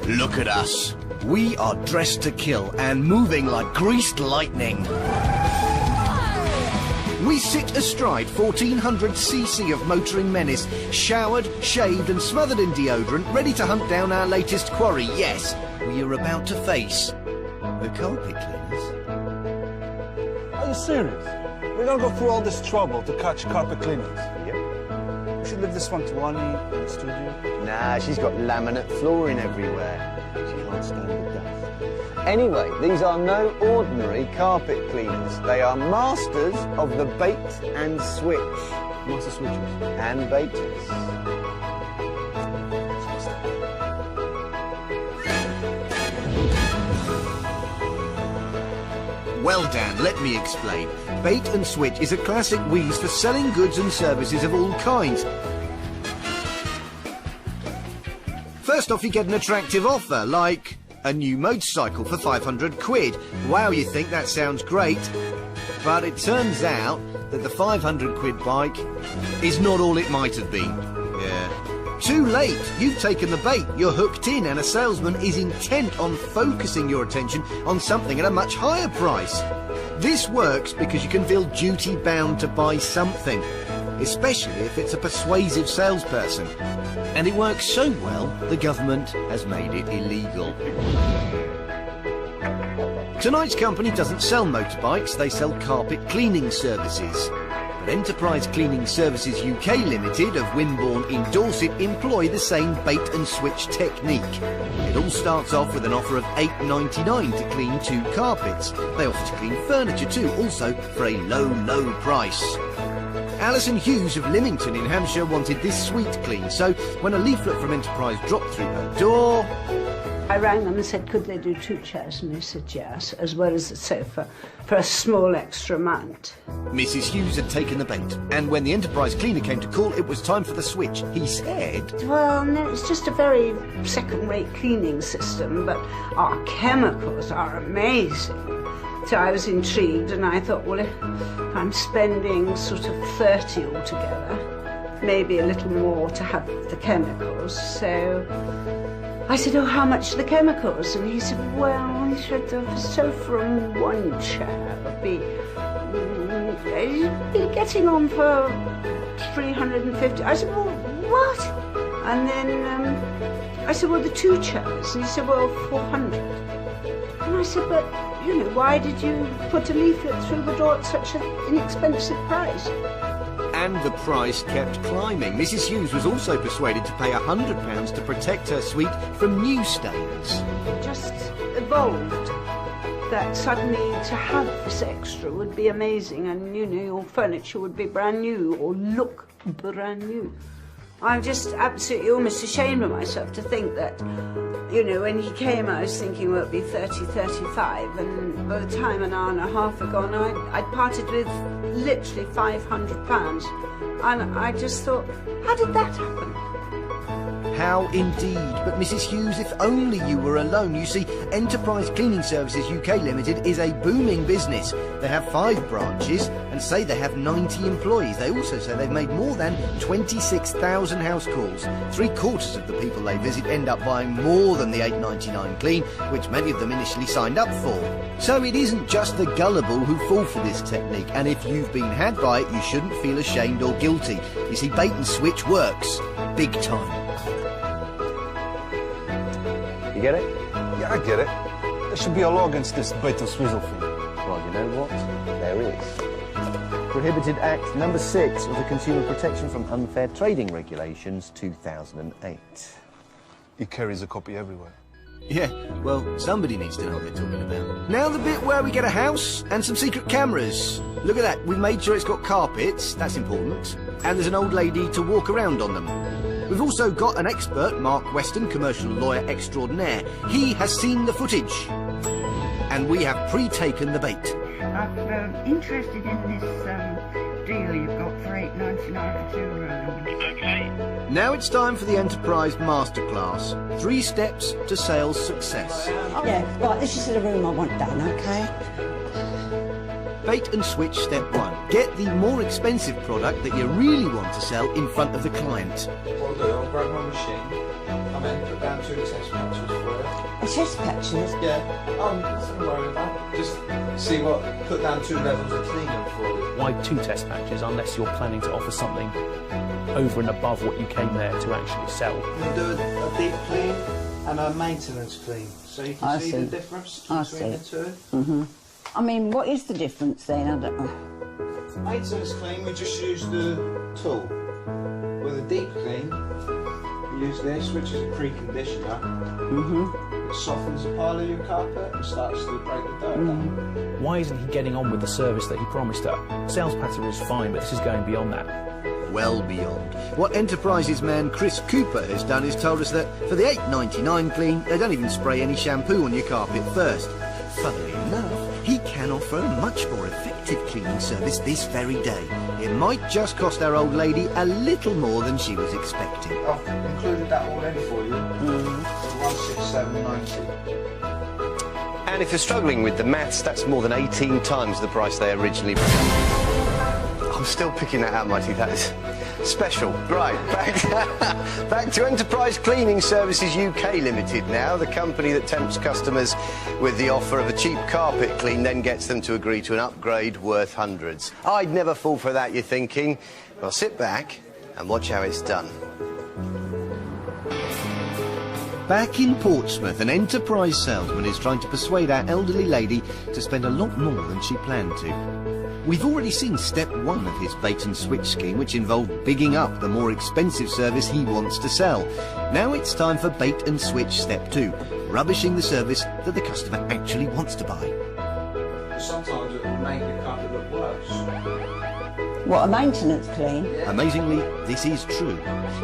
Look at us. We are dressed to kill and moving like greased lightning. We sit astride 1400cc of motoring menace, showered, shaved and smothered in deodorant, ready to hunt down our latest quarry. Yes, we are about to face the carpet cleaners. Are you serious? We're gonna go through all this trouble to catch carpet cleaners? Yep. We should leave this one to Annie in the studio. Nah, she's got laminate flooring everywhere. She can't stand the dust. Anyway, these are no ordinary carpet cleaners. They are masters of the bait and switch. Master switches. And baiters. Well, Dan, let me explain. Bait and switch is a classic wheeze for selling goods and services of all kinds. First off, you get an attractive offer, like a new motorcycle for 500 quid. Wow, you think that sounds great. But it turns out that the 500 quid bike is not all it might have been. Yeah. Too late. You've taken the bait. You're hooked in, and a salesman is intent on focusing your attention on something at a much higher price. This works because you can feel duty-bound to buy something, especially if it's a persuasive salesperson. And it works so well, the government has made it illegal. Tonight's company doesn't sell motorbikes, they sell carpet cleaning services. But Enterprise Cleaning Services UK Limited of Wimborne in Dorset employ the same bait and switch technique. It all starts off with an offer of £8.99 to clean 2 carpets. They offer to clean furniture too, also for a low, low price. Alison Hughes of Lymington in Hampshire wanted this suite clean, so when a leaflet from Enterprise dropped through her door... I rang them and said, could they do 2 chairs? And they said yes, as well as a sofa, for a small extra amount. Mrs. Hughes had taken the bait, and when the Enterprise cleaner came to call, it was time for the switch. He said... Well, no, it's just a very second-rate cleaning system, but our chemicals are amazing. So I was intrigued, and I thought, well, if I'm spending sort of 30 altogether, maybe a little more to have the chemicals, so I said, oh, how much are the chemicals? And he said, well, he said, the sofa and 1 chair would be getting on for 350. I said, well, what? And then I said, well, the 2 chairs. And he said, well, 400. And I said, but, you know, why did you put a leaflet through the door at such an inexpensive price? And the price kept climbing. Mrs. Hughes was also persuaded to pay £100 to protect her suite from new stains. It just evolved that suddenly to have this extra would be amazing, and, you know, your furniture would be brand new or look brand new. I'm just absolutely almost ashamed of myself to think that, you know, when he came, I was thinking, well, it'd be 30, 35, and by the time an hour and a half had gone, I'd parted with literally £500, and I just thought, how did that happen? How indeed, but Mrs. Hughes, if only you were alone. You see, Enterprise Cleaning Services UK Limited is a booming business. They have 5 branches and say they have 90 employees. They also say they've made more than 26,000 house calls. 3/4 of the people they visit end up buying more than the £8.99 clean, which many of them initially signed up for. So it isn't just the gullible who fall for this technique, and if you've been had by it, you shouldn't feel ashamed or guilty. You see, bait and switch works. Big time. You get it? Yeah, I get it. There should be a law against this bait and swizzle thing. Well, you know what? There is. Prohibited Act number 6 of the Consumer Protection from Unfair Trading Regulations 2008. He carries a copy everywhere. Yeah, well, somebody needs to know what they're talking about. Now the bit where we get a house and some secret cameras. Look at that, we've made sure it's got carpets, that's important, and there's an old lady to walk around on them. We've also got an expert, Mark Weston, commercial lawyer extraordinaire. He has seen the footage. And we have pre-taken the bait. I'm interested in this deal you've got for £8.99 for 2 rooms. Okay. Now it's time for the Enterprise Masterclass. 3 steps to sales success. Yeah, right, this is the room I want done, okay? Bait and switch step 1. Get the more expensive product that you really want to sell in front of the client. What I'll do, I'll grab my machine. I'm in, put down 2 test patches for you. Chest patches? Yeah, nothing to worry about. Just see what, put down 2 levels of cleaning for you. Why 2 test patches unless you're planning to offer something over and above what you came there to actually sell? We'll do a deep clean and a maintenance clean, so you can see the difference between the two. Mm-hmm. I mean, what is the difference then? I don't know. Maintenance clean, we just use the tool. With a deep clean, we use this, which is a preconditioner. It softens the pile of your carpet and starts to break the dirt down. Why isn't he getting on with the service that he promised her? Sales patter is fine, but this is going beyond that. Well beyond. What Enterprises man Chris Cooper has done is told us that for the $8.99 clean, they don't even spray any shampoo on your carpet first. Funnily enough, he can offer a much more effective cleaning service this very day. It might just cost our old lady a little more than she was expecting. I've included that already for you. $167.90. And if you're struggling with the maths, that's more than 18 times the price they originally... I'm still picking that out, Mighty. That is special. Right, back to Enterprise Cleaning Services UK Limited now, the company that tempts customers with the offer of a cheap carpet clean, then gets them to agree to an upgrade worth hundreds. I'd never fall for that, you're thinking. Well, sit back and watch how it's done. Back in Portsmouth, an Enterprise salesman is trying to persuade our elderly lady to spend a lot more than she planned to. We've already seen step 1 of his bait and switch scheme, which involved bigging up the more expensive service he wants to sell. Now it's time for bait and switch step 2, rubbishing the service that the customer actually wants to buy. Sometimes it will make your carpet look worse. What, a maintenance clean? Amazingly, this is true.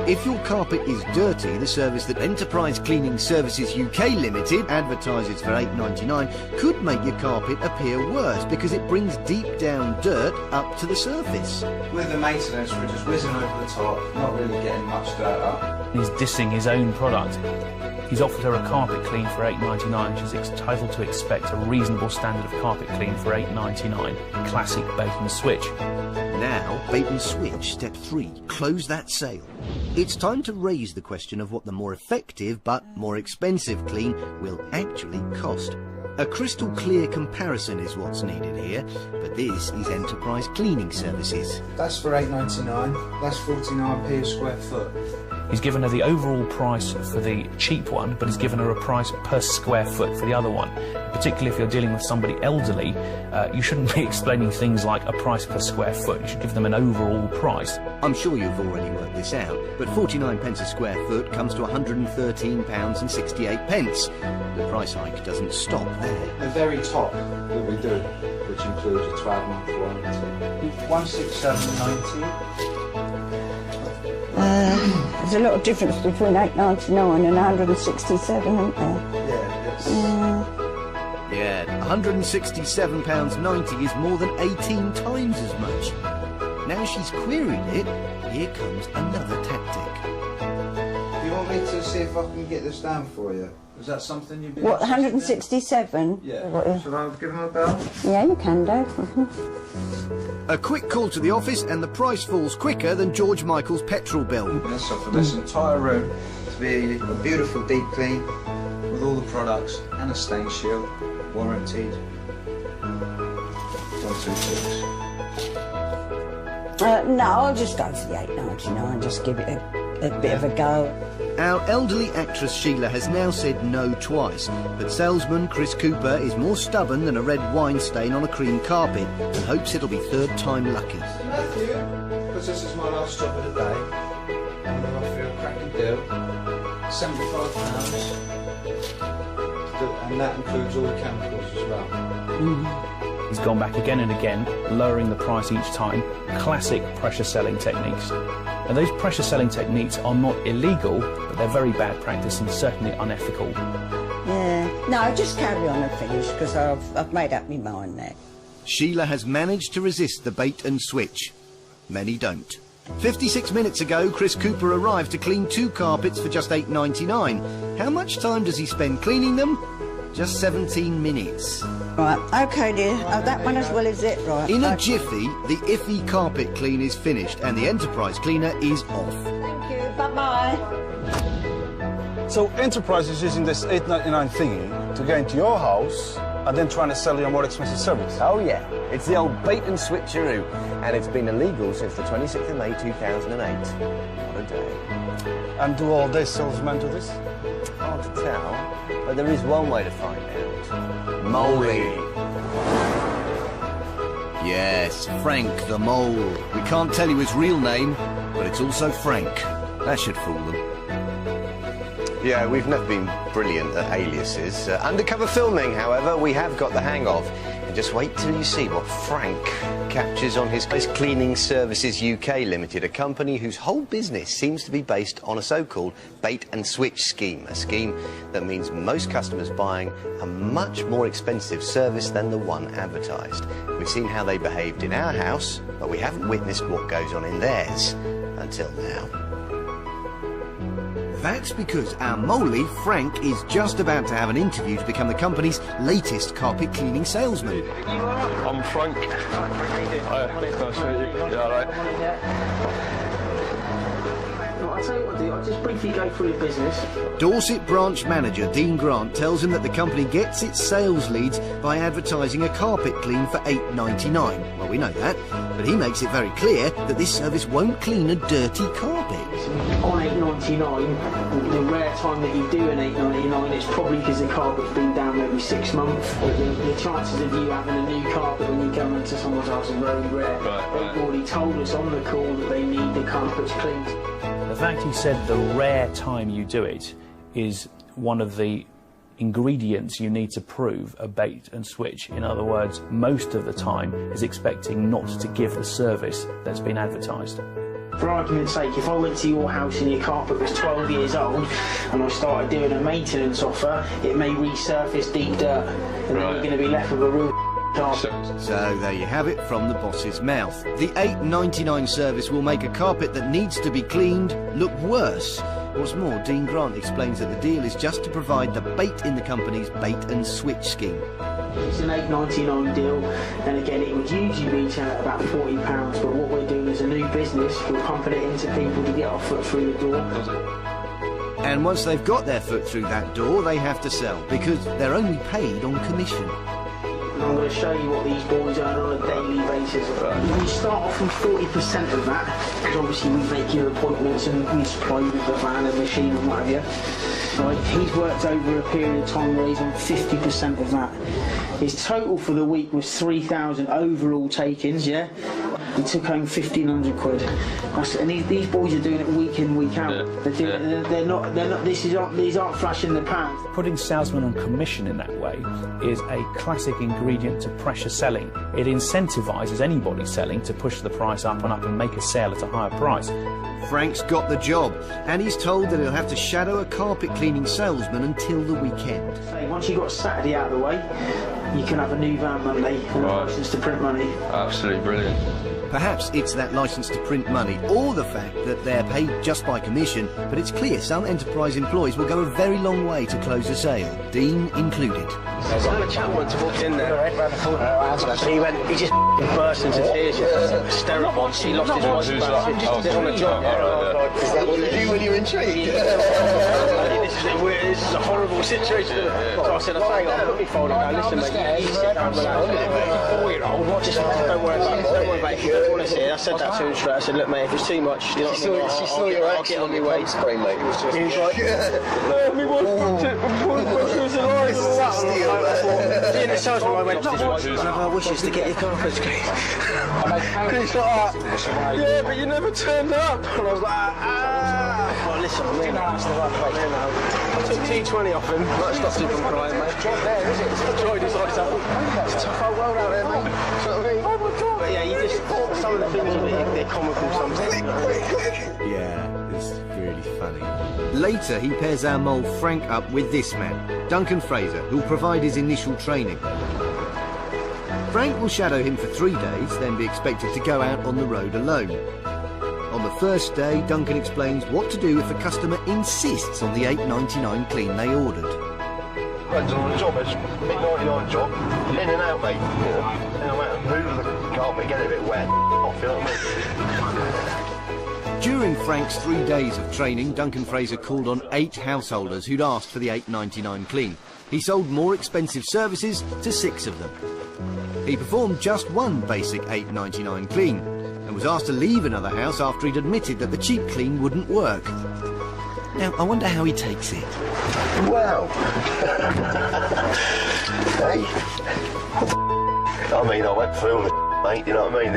If your carpet is dirty, the service that Enterprise Cleaning Services UK Limited advertises for $8.99 could make your carpet appear worse because it brings deep down dirt up to the surface. With the maintenance, we're just whizzing over the top, not really getting much dirt up. He's dissing his own product. He's offered her a carpet clean for $8.99. She's entitled to expect a reasonable standard of carpet clean for $8.99. Classic bait and switch. Now, bait and switch, step 3, close that sale. It's time to raise the question of what the more effective but more expensive clean will actually cost. A crystal clear comparison is what's needed here, but this is Enterprise Cleaning Services. That's for $8.99, that's 49p a square foot. He's given her the overall price for the cheap one, but he's given her a price per square foot for the other one. Particularly if you're dealing with somebody elderly, you shouldn't be explaining things like a price per square foot. You should give them an overall price. I'm sure you've already worked this out, but 49 pence a square foot comes to £113.68. The price hike doesn't stop there. The very top that we do, which includes a 12-month warranty, $167.90. There's a lot of difference between $8.99 and $167, isn't there? Yeah, it's... Yeah, £167.90 is more than 18 times as much. Now she's queried it, here comes another tactic. Do you want me to see if I can get this down for you? Is that something you'd be What, interested in? 167? Yeah. Should I give him a bell? Yeah, you can do. A quick call to the office and the price falls quicker than George Michael's petrol bill. Yeah, so for this entire room to be a beautiful deep clean with all the products and a stain shield, warranted, 126. No, I'll just go for the $8.99, just give it a bit of a go. Our elderly actress Sheila has now said no twice, but salesman Chris Cooper is more stubborn than a red wine stain on a cream carpet and hopes it'll be third time lucky. Matthew, because this is my last job of the day, I'm going to offer you a cracking deal, £75, and that includes all the chemicals as well. He's gone back again and again, lowering the price each time. Classic pressure selling techniques. And those pressure selling techniques are not illegal, but they're very bad practice and certainly unethical. Yeah. No, just carry on and finish, because I've made up my mind there. Sheila has managed to resist the bait and switch. Many don't. 56 minutes ago, Chris Cooper arrived to clean 2 carpets for just $8.99. How much time does he spend cleaning them? Just 17 minutes. Right, OK, dear. Oh, that one as well, is it? Right. In a okay. jiffy, the iffy carpet clean is finished and the Enterprise cleaner is off. Thank you. Bye-bye. So Enterprise is using this $8.99 thingy to get into your house and then trying to sell you a more expensive service. Oh yeah, it's the old bait and switcheroo, and it's been illegal since the 26th of May 2008. What a day. And do all day salesmen do this? Hard to tell, but there is one way to find out. Moley. Yes, Frank the Mole. We can't tell you his real name, but it's also Frank. That should fool them. Yeah, we've never been brilliant at aliases. Undercover filming, however, we have got the hang of. And just wait till you see what Frank captures on his Cleaning Services UK Limited, a company whose whole business seems to be based on a so-called bait and switch scheme, a scheme that means most customers buying a much more expensive service than the one advertised. We've seen how they behaved in our house, but we haven't witnessed what goes on in theirs until now. That's because our Moley, Frank, is just about to have an interview to become the company's latest carpet cleaning salesman. I'm Frank. Hi. Nice to meet you. Yeah, all right. I'll tell you what I'll do, I'll just briefly go through the business. Dorset branch manager Dean Grant tells him that the company gets its sales leads by advertising a carpet clean for $8.99. Well, we know that, but he makes it very clear that this service won't clean a dirty carpet. On $8.99, the rare time that you do an $8.99, it's probably because the carpet's been down maybe 6 months. The chances of you having a new carpet when you come into someone's house are very rare. They've already told us on the call that they need the carpets cleaned. The fact he said the rare time you do it is one of the ingredients you need to prove a bait and switch. In other words, most of the time is expecting not to give the service that's been advertised. For argument's sake, if I went to your house and your carpet was 12 years old and I started doing a maintenance offer, it may resurface deep dirt and then you're going to be left with a real carpet. So there you have it from the boss's mouth. The $8.99 service will make a carpet that needs to be cleaned look worse. What's more, Dean Grant explains that the deal is just to provide the bait in the company's bait and switch scheme. It's an $8.99 deal, and again it would usually retail at about £40, but what we're doing as a new business, we're pumping it into people to get our foot through the door. And once they've got their foot through that door, they have to sell, because they're only paid on commission. I'm going to show you what these boys earn on a daily basis. We start off from 40% of that, because obviously we make your appointments and we supply you with the van and machine and what have you. Right, he's worked over a period of time where he's on 50% of that. His total for the week was 3,000 overall take-ins, yeah? He took home 1,500 quid. And these boys are doing it week in, week out. Yeah. They're not. These aren't flash in the pan. Putting salesmen on commission in that way is a classic ingredient to pressure selling. It incentivises anybody selling to push the price up and make a sale at a higher price. Frank's got the job, and he's told that he'll have to shadow a carpet cleaning salesman until the weekend. So once you've got Saturday out of the way, you can have a new van Monday and a licence to print money. Absolutely brilliant. Perhaps it's that licence to print money, or the fact that they're paid just by commission, but it's clear some Enterprise employees will go a very long way to close a sale, Dean included. I had a chap once walked in there, he just burst into tears, hysterical. He lost his wife about it, just did on a job. Is that what you do when you're intrigued? This is a horrible situation. So I said, I'll put me phone on, listen mate, you sit down, relax. 4-year-old, just don't worry about it, if you don't want to see it. I said that to him straight, I said, look mate, if it's too much, you know, She saw your action on your way. Screen, mate. It was just... He was like, no, me was alive. In the salesman, I went to his wife, one of our wishes to get your carpets clean. And he's like, yeah, but you never turned up. And I was like, well, listen, I took T20 off him, I stopped him from crying, mate. Enjoyed his life out. It's a tough old world out there, mate. You know what I mean? Oh my God. But yeah, you just, some of the things of it, they're comical sometimes. Yeah, it's really funny. Later, he pairs our mole Frank up with this man, Duncan Fraser, who'll provide his initial training. Frank will shadow him for 3 days, then be expected to go out on the road alone. On the first day, Duncan explains what to do if a customer insists on the $8.99 clean they ordered. depends on the job. It's a $8.99 job, in and out, mate. You know, no matter move the carpet, get it a bit wet, off, you know what I mean? During Frank's 3 days of training, Duncan Fraser called on 8 householders who'd asked for the $8.99 clean. He sold more expensive services to 6 of them. He performed just one basic $8.99 clean and was asked to leave another house after he'd admitted that the cheap clean wouldn't work. Now, I wonder how he takes it. Well, hey, I mean, I went through all the mate, you know what I mean?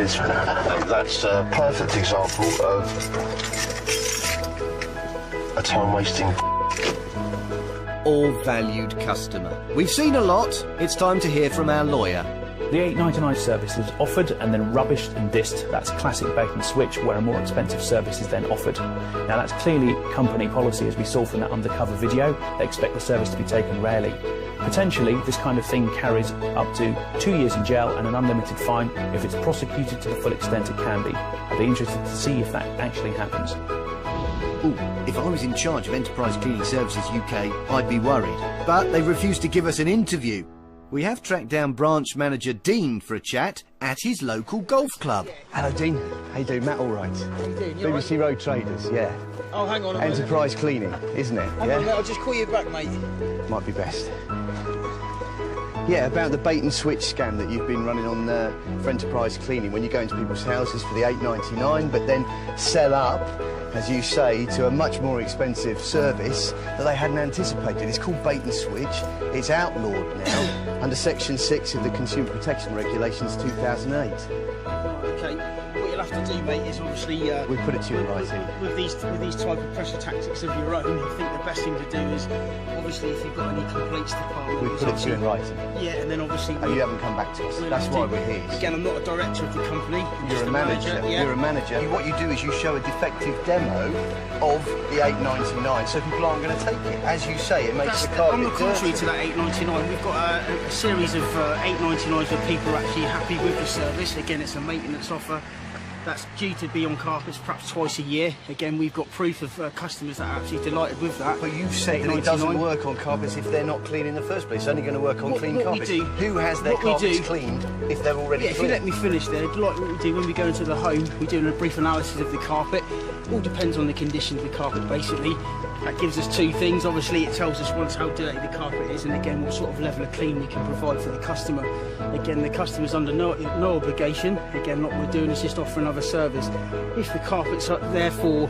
That's a perfect example of a time-wasting Or valued customer. We've seen a lot. It's time to hear from our lawyer. The $8.99 service is offered and then rubbished and dissed. That's classic bait and switch, where a more expensive service is then offered. Now that's clearly company policy, as we saw from that undercover video. They expect the service to be taken rarely. Potentially, this kind of thing carries up to 2 years in jail and an unlimited fine if it's prosecuted to the full extent it can be. I'd be interested to see if that actually happens. Ooh, if I was in charge of Enterprise Cleaning Services UK, I'd be worried. But they refused to give us an interview. We have tracked down branch manager Dean for a chat at his local golf club. Hello, Dean. How you doing, Matt? All right. How you doing? You BBC Road Traders, yeah. Oh, hang on a minute. Enterprise Cleaning, isn't it? Hang on a minute, I'll just call you back, mate. Might be best. Yeah, about the bait and switch scam that you've been running on for Enterprise Cleaning, when you go into people's houses for the $8.99, but then sell up, as you say, to a much more expensive service that they hadn't anticipated. It's called bait and switch. It's outlawed now under Section 6 of the Consumer Protection Regulations 2008. Okay, what you'll have to do, mate, is obviously... We put it to you in writing. With these type of pressure tactics of your own, I think the best thing to do is, obviously, if you've got any complaints department... We put it to you in writing. Yeah, and then obviously... Oh, you haven't come back to us. That's why we're here. Again, I'm not a director of the company. You're a manager. Yeah. You're a manager. What you do is you show a defective demo of the $8.99, so people aren't going to take it. As you say, it makes the carpet on the contrary dirty. to that $8.99, we've got a series of $8.99s where people are actually happy with the service. Again, it's a maintenance offer that's due to be on carpets perhaps twice a year. Again, we've got proof of customers that are actually delighted with that. But you've said that it doesn't work on carpets if they're not clean in the first place. It's only going to work on clean carpets. Who has their carpets cleaned if they're already clean? If you let me finish there, like what we do when we go into the home, we do a brief analysis of the carpet. It all depends on the condition of the carpet, basically. That gives us 2 things. Obviously, it tells us once how dirty the carpet is, and again, what sort of level of clean we can provide for the customer. Again, the customer's under no obligation. Again, what we're doing is just offering another service. If the carpet's therefore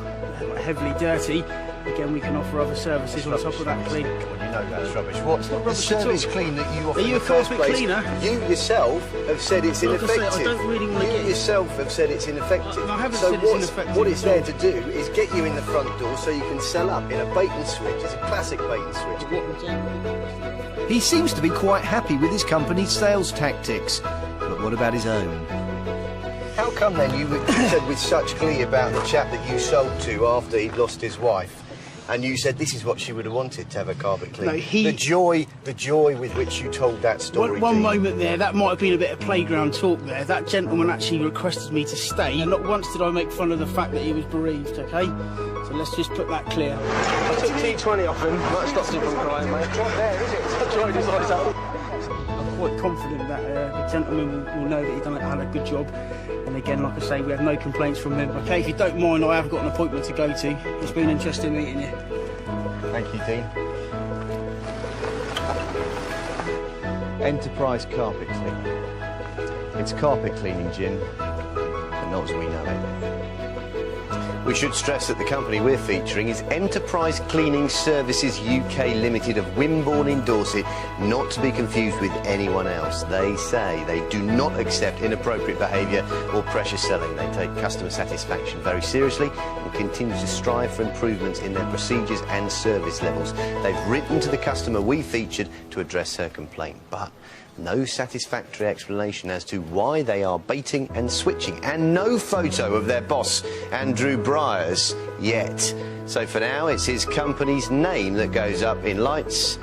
heavily dirty, again, we can offer other services on top of that clean. You know that's rubbish. What's not the rubbish at service all. clean that you offer? Are you a carpet cleaner? You yourself have said it's Like I say, ineffective. I don't really want to You get yourself have said it's ineffective. I haven't so said it's ineffective what it's at all. there to do is get you in the front door so you can sell up in a bait and switch. It's a classic bait and switch. He seems to be quite happy with his company's sales tactics. But what about his own? How come then you said with such glee about the chap that you sold to after he'd lost his wife, and you said this is what she would have wanted, to have her carpet clean? No, the joy with which you told that story. One moment there, that might have been a bit of playground talk there. That gentleman actually requested me to stay, and not once did I make fun of the fact that he was bereaved, okay? So let's just put that clear. I took T20 off him. That stopped him from crying, mate. It's right there, is it? I tried his eyes out. I'm quite confident that the gentleman will know that he had a good job. And again, like I say, we have no complaints from him. Okay, if you don't mind, I have got an appointment to go to. It's been interesting meeting you. Thank you, Dean. Enterprise Carpet Cleaning. It's carpet cleaning, Jim, but not as we know it. We should stress that the company we're featuring is Enterprise Cleaning Services UK Limited of Wimborne in Dorset, not to be confused with anyone else. They say they do not accept inappropriate behaviour or pressure selling. They take customer satisfaction very seriously and continue to strive for improvements in their procedures and service levels. They've written to the customer we featured to address her complaint, but no satisfactory explanation as to why they are baiting and switching, and no photo of their boss, Andrew Briers, yet. So for now, it's his company's name that goes up in lights